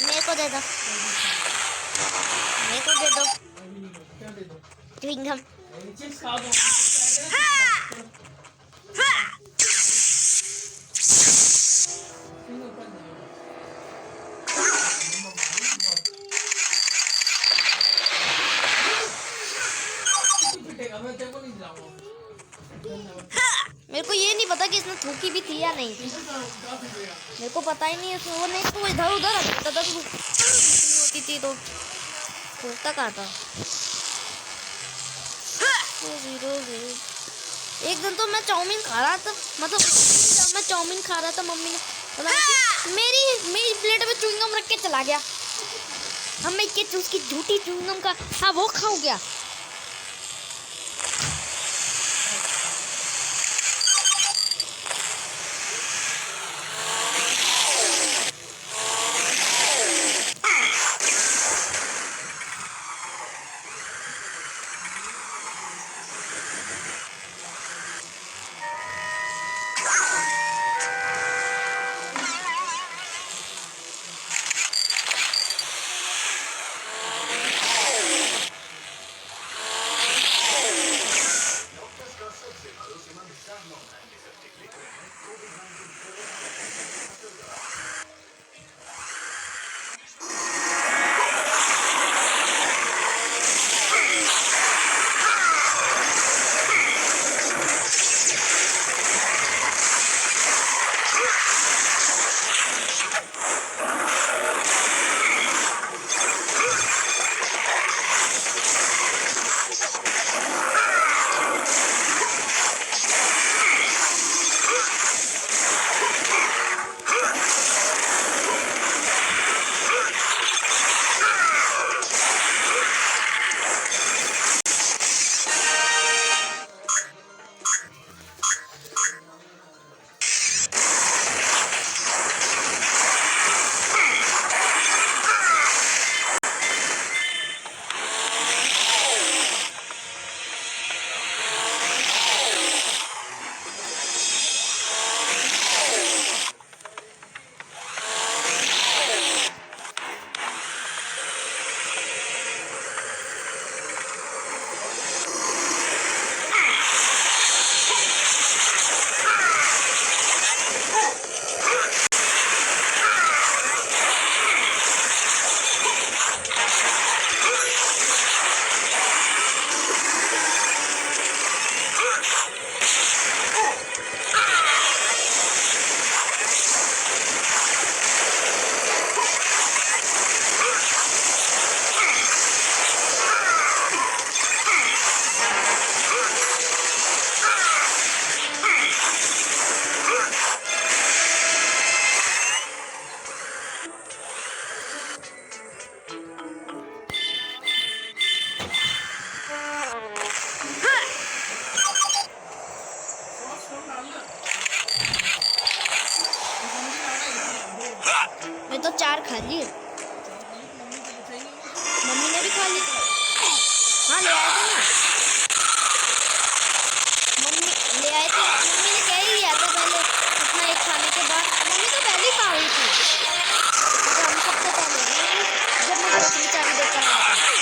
मेरे को दे दो, मेरे को दे दो च्युइंगम। मेरे को ये नहीं पता कि इसने थूकी भी थी या नहीं, मेरे को पता ही नहीं है। वो नहीं तो इधर उधर रखता था, होती थी तो थूकता कहाँ था। एक दिन तो मैं चाउमीन खा रहा था, मतलब जब मैं चाउमीन खा रहा था मम्मी ने मेरी प्लेट में च्युइंगम रख के चला गया। अब मैं उसकी झूठी च्युइंगम का हाँ वो खाऊं क्या। मैंने तो 4 खा लिए। मम्मी ने भी खा ली। हाँ ले आए थे ना, मम्मी ले आए थे। मम्मी ने कह ही लिया था पहले इतना एक खाने के बाद। मम्मी तो पहले ही खा रही थी, तो हम सबसे पहले जब मैं दूसरी चाबी देकर आया था।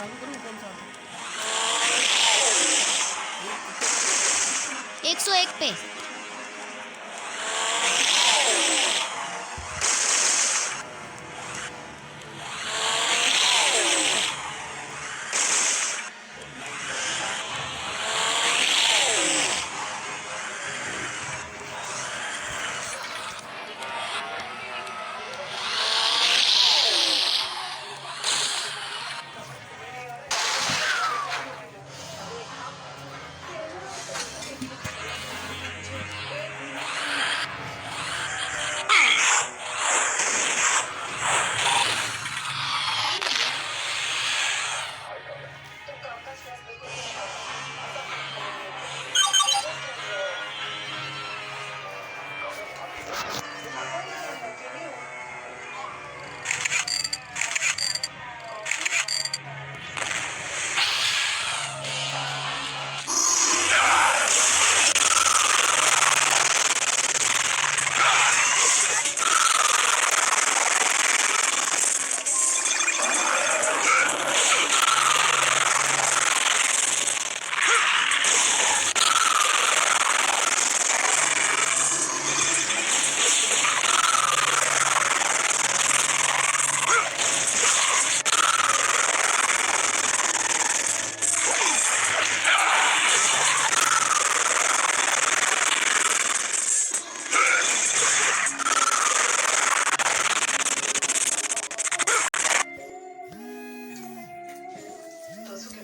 चालू करूँ कौन सा? 101 पे।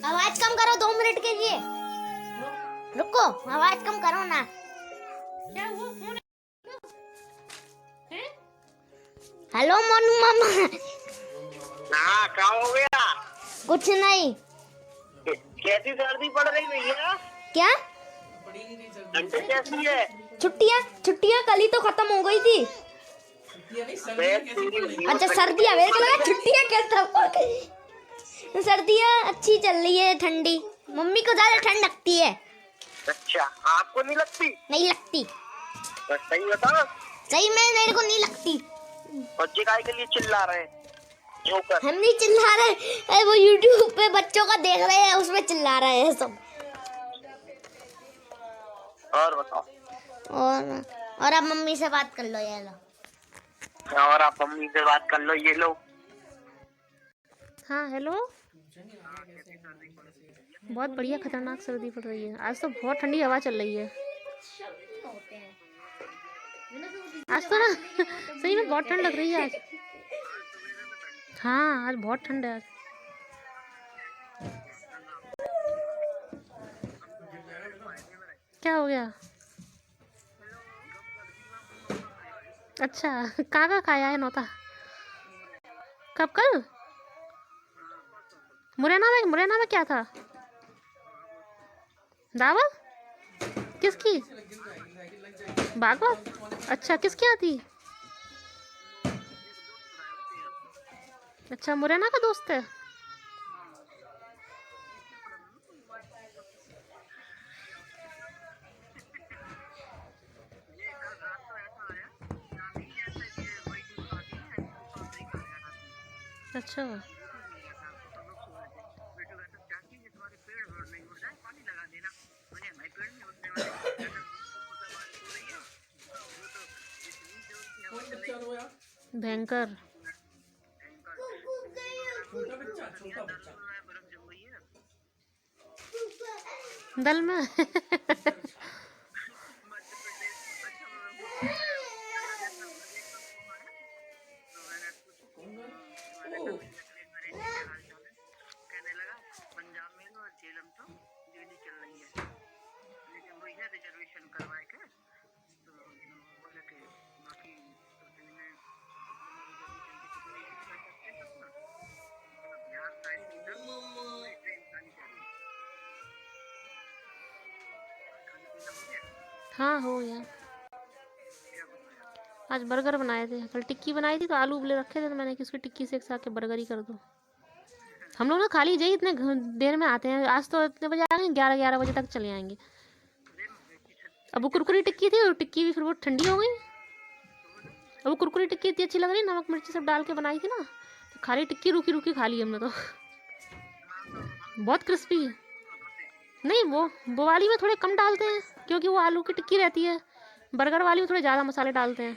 आवाज कम करो 2 मिनट के लिए। रुको, आवाज कम करो ना। क्या हुआ? कौन है? हेलो मनु मामा। हाँ, क्या हो गया? कुछ नहीं। कैसी सर्दी पड़ रही भैया? क्या? ठंडी कैसी है? छुट्टियाँ कल ही तो खत्म हो गई थी। अच्छा सर्दियाँ, मेरे को लगा छुट्टियाँ कैसा हो गई। सर्दियाँ अच्छी चल रही है, ठंडी। मम्मी को ज्यादा ठंड लगती है। अच्छा, आपको नहीं लगती? नहीं लगती। बस सही बताओ। सही में मेरे को नहीं लगती। और जिगाई के लिए चिल्ला रहे हैं जोकर। हम नहीं चिल्ला रहे, अरे वो यूट्यूब पे बच्चों का देख रहे हैं, उसमें चिल्ला रहे हैं सब। और बताओ। और अब मम्मी से बात कर लो, ये लो। और आप मम्मी से बात कर लो, ये लो। हाँ हेलो। बहुत बढ़िया खतरनाक सर्दी पड़ रही है आज तो, बहुत ठंडी हवा चल रही है आज तो ना। सही में बहुत ठंड लग रही है आज। हाँ आज बहुत ठंड है आज। क्या हो गया? अच्छा कहाँ का खाया है नौता? कब? कल? मुरैना में क्या था? दावत? किसकी? भागवत? अच्छा किसकी आती? अच्छा मुरैना का दोस्त है। अच्छा भयंकर। दल में हाँ हो गया। आज बर्गर बनाए थे, कल टिक्की बनाई थी तो आलू उबले रखे थे, तो मैंने कि उसकी टिक्की से एक साथ के बर्गर ही कर दो। हम लोग ना खाली जाइए इतने देर में आते हैं, आज तो इतने बजे आएंगे, 11 बजे तक चले आएंगे। अब वो कुरकुरी टिक्की थी, वो टिक्की भी फिर वो ठंडी हो गई। अब वो कुरकुरी टिक्की इतनी अच्छी लग रही, नमक मिर्ची सब डाल के बनाई थी ना, तो खाली टिक्की रूखी रूखी खा ली हमने तो। बहुत क्रिस्पी है। नहीं, वो वाली में थोड़े कम डालते हैं क्योंकि वो आलू की टिक्की रहती है। बर्गर वाली में थोड़े ज़्यादा मसाले डालते हैं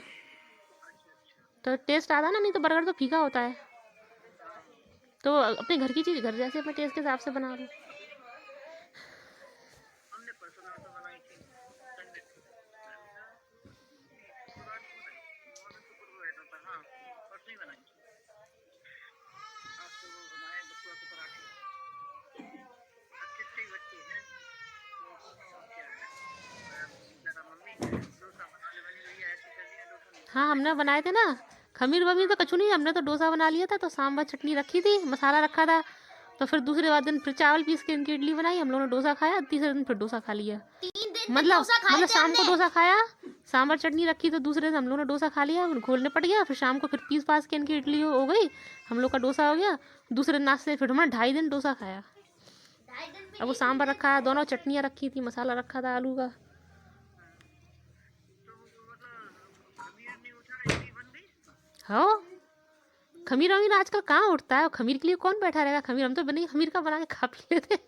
तो टेस्ट आता है ना, नहीं तो बर्गर तो फीका होता है। तो अपने घर की चीज़ घर जैसे अपने टेस्ट के हिसाब से बना लो। हमने परसों नाश्ता बनाई थी संडे शुक्र को रहता था। हाँ, परसों ही बनाई थी। आज तो वो बनाए बच्चों के पराठे। अच्छे ही बच्चे हैं और क्या है। जरा मम्मी डोसा बना ले बनी भैया ऐसी कर दी है डोसा नहीं हाँ, हमने बनाए थे ना खमीर वमीर तो कछु नहीं, हमने तो डोसा बना लिया था। तो सांभर चटनी रखी थी, मसाला रखा था। तो फिर दूसरे बाद दिन फिर चावल पीस के इनकी इडली बनाई, हम लोगों ने डोसा खाया। तीसरे दिन फिर डोसा खा लिया। 3 दिन मतलब शाम को डोसा खाया, सांभर चटनी रखी तो दूसरे दिन हम लोगों ने डोसा खा लिया, घोल निपट गया। फिर शाम को फिर पीस पास के इनकी इडली हो गई, हम लोग का डोसा हो गया। दूसरे नाश्ते फिर हमने 2.5 दिन डोसा खाया। अब वो सांभर रखा है, दोनों चटनियाँ रखी थी, मसाला रखा था आलू का। खमीर नहीं उठा इडली बन गई। हाँ, खमीर वमीर आजकल कहाँ उठता है, खमीर के लिए कौन बैठा रहेगा। खमीर हम तो बने खमीर का बना के खा पी लेते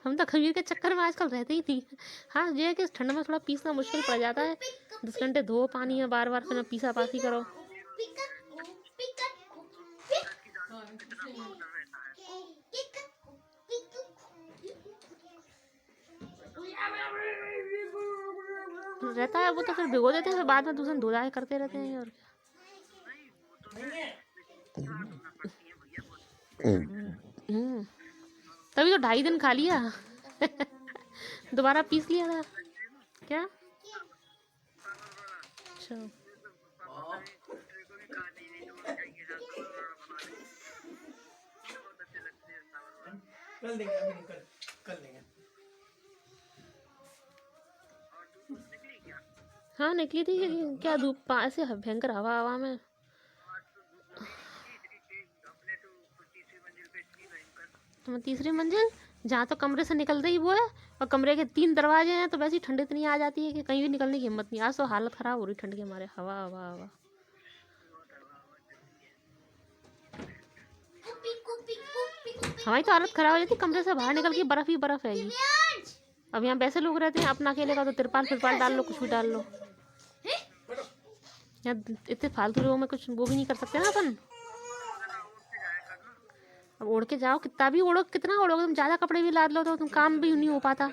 हम तो खमीर के चक्कर में आजकल रहते ही नहीं। हाँ, ये है कि ठंड में थोड़ा पीसना मुश्किल पड़ जाता है। 10 घंटे धो पानी में बार बार, फिर पीसा पासी करो। रहता है वो तो फिर भिगो देते हैं, फिर बाद में दूसरे दिन धुलाई करते रहते हैं। और तभी तो 2.5 दिन खा लिया दोबारा पीस लिया था क्या। अच्छा, कल देंगे, अभी नहीं, कल देंगे। हाँ निकली थी। क्या धूप ऐसे भयंकर हवा हवा में। तो 3री मंजिल जहाँ तो कमरे से निकलते ही वो है, और कमरे के 3 दरवाजे हैं, तो वैसे ही ठंड इतनी आ जाती है कि कहीं भी निकलने की हिम्मत नहीं। आज तो हालत ख़राब हो रही ठंड के मारे, हवा हवा हवा। हमारी तो हालत ख़राब हो जाती, कमरे से बाहर निकल के बर्फ़ ही बर्फ़ है ये। अब यहाँ वैसे लोग रहते हैं, अपना अकेले का तो तिरपाल फिरपाल डाल लो, कुछ भी डाल लो। यहाँ इतने फालतू लोगों में कुछ वो भी नहीं कर सकते ना अपन। अब ओढ़ के जाओ, कितना भी ओढ़ो, कितना ओढ़ोगे तुम, ज़्यादा कपड़े भी लाद लो तो तुम काम भी नहीं हो पाता।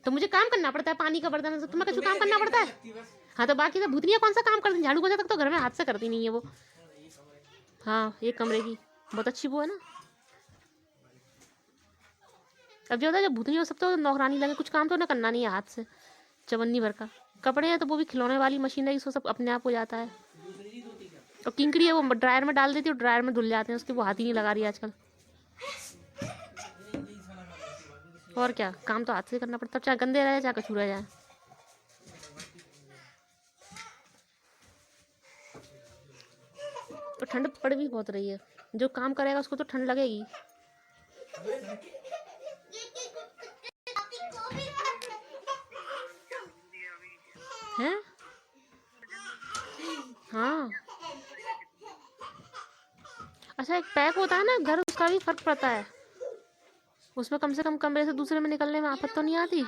तो मुझे काम करना पड़ता है, पानी का बर्तन है, तुम्हें कुछ काम करना पड़ता है। हाँ, तो बाकी तो भूतनिया कौन सा काम करती हैं, झाड़ू पोछा तक तो घर में हाथ से करती नहीं है वो। हाँ, एक कमरे की बहुत अच्छी वो है ना। अब जो होता है, जब भूतनी हो सब तो नौकरानी लगे, कुछ काम तो ना करना नहीं है हाथ से, चवन्नी भर का। कपड़े हैं तो वो भी खिलौने वाली मशीन है, इसको सब अपने आप हो जाता है। और किंकड़ी है, वो ड्रायर में डाल देती है, ड्रायर में धुल जाते हैं उसके, वो हाथ ही नहीं लगा रही आजकल। और क्या, काम तो हाथ से करना पड़ता है, चाहे गंदे रहे चाहे कचूरा जाए। तो ठंड पड़ भी बहुत रही है, जो काम करेगा उसको तो ठंड लगेगी। हैं? हाँ, अच्छा, एक पैक होता है ना घर, उसका भी फर्क पड़ता है। उसमें कम से कम कमरे से दूसरे में निकलने में आफत तो नहीं आती।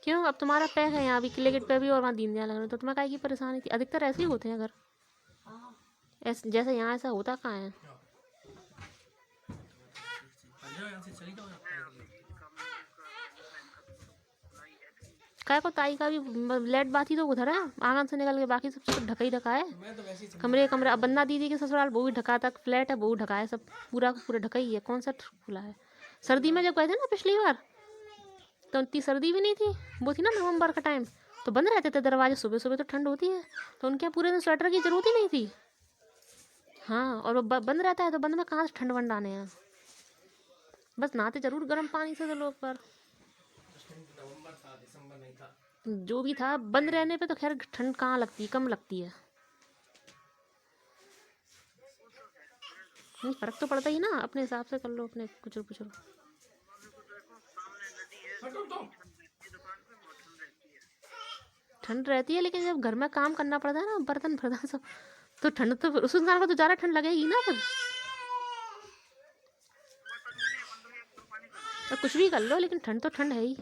क्यों, अब तुम्हारा पैक है यहाँ भी, किले गेट पे भी और वहाँ दीनदयाल नगर में, तो तुम्हें काहे की परेशानी थी। अधिकतर ऐसे ही होते हैं घर, ऐसे जैसे यहाँ ऐसा होता कहाँ है। काय को ताई का भी लेट बाती तो उधर है आंगन से निकल के, बाकी सब तो ढका ही ढका है। कमरे कमरे, अब बन्ना दीदी के ससुराल वो भी ढका, तक फ्लैट है वो भी ढका है, सब पूरा पूरा ढका ही है। कौन सा खुला है। सर्दी में जब गए थे ना पिछली बार, तो इतनी सर्दी भी नहीं थी, वो थी ना नवंबर का टाइम, तो बंद रहते थे दरवाजे। सुबह सुबह तो ठंड होती है, तो उनके यहाँ पूरे दिन स्वेटर की जरूरत ही नहीं थी। हाँ, और वो बंद रहता है तो बंद में कहाँ से ठंड वंड आने हैं। बस नहाते जरूर गर्म पानी से तो लोग, पर जो भी था बंद रहने पे तो खैर ठंड कहाँ लगती है, कम लगती है। नहीं, फर्क तो पड़ता ही ना, अपने हिसाब से कर लो, अपने कुछ कुछ। ठंड रहती है, लेकिन जब घर में काम करना पड़ता है ना, बर्तन बर्तन सब, तो ठंड तो उस इंसान को तो ज़्यादा ठंड लगेगी ना फिर। तो कुछ भी कर लो, लेकिन ठंड तो ठंड है ही।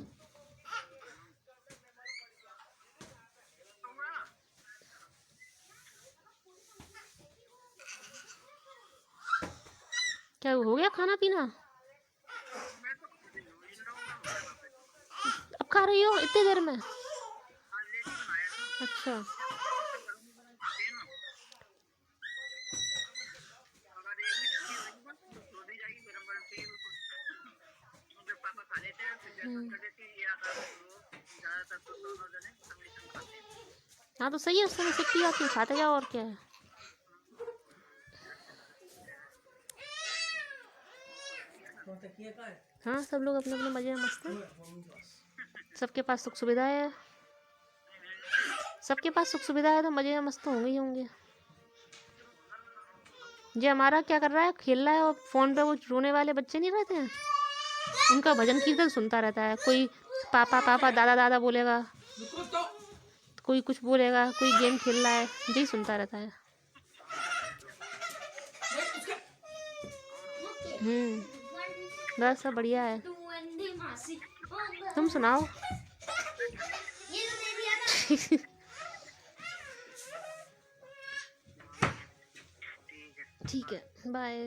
क्या हो गया खाना पीना? अब खा रही हो इतनी देर में? अच्छा। अगर एक भी छुट्टी होगी बस तो दी जाएगी गरम गरम तेल जब पापा खा लेते हैं फिर जैसा कर देती है या ज़्यादातर तो दोनों जने सम्मिलित खाते हैं। हाँ तो सही है, उस समय सीखती आती है, खाते जाओ और क्या है। कौन तकिया का है? हाँ सब लोग अपने अपने मजे में मस्त हैं, मम्मी के पास। सबके पास सुख सुविधा है, सबके पास सुख सुविधा है तो मजे में मस्त तो होंगे ही होंगे। ये हमारा क्या कर रहा है, खेल रहा है, और फोन पे वो रोने वाले बच्चे नहीं रहते हैं, उनका भजन कीर्तन सुनता रहता है। कोई पापा पापा दादा दादा बोलेगा, रुको तो। कोई कुछ बोलेगा, कोई गेम खेल रहा है, यही सुनता रहता है। बस सब बढ़िया है, तुम सुनाओ। ठीक है, बाय।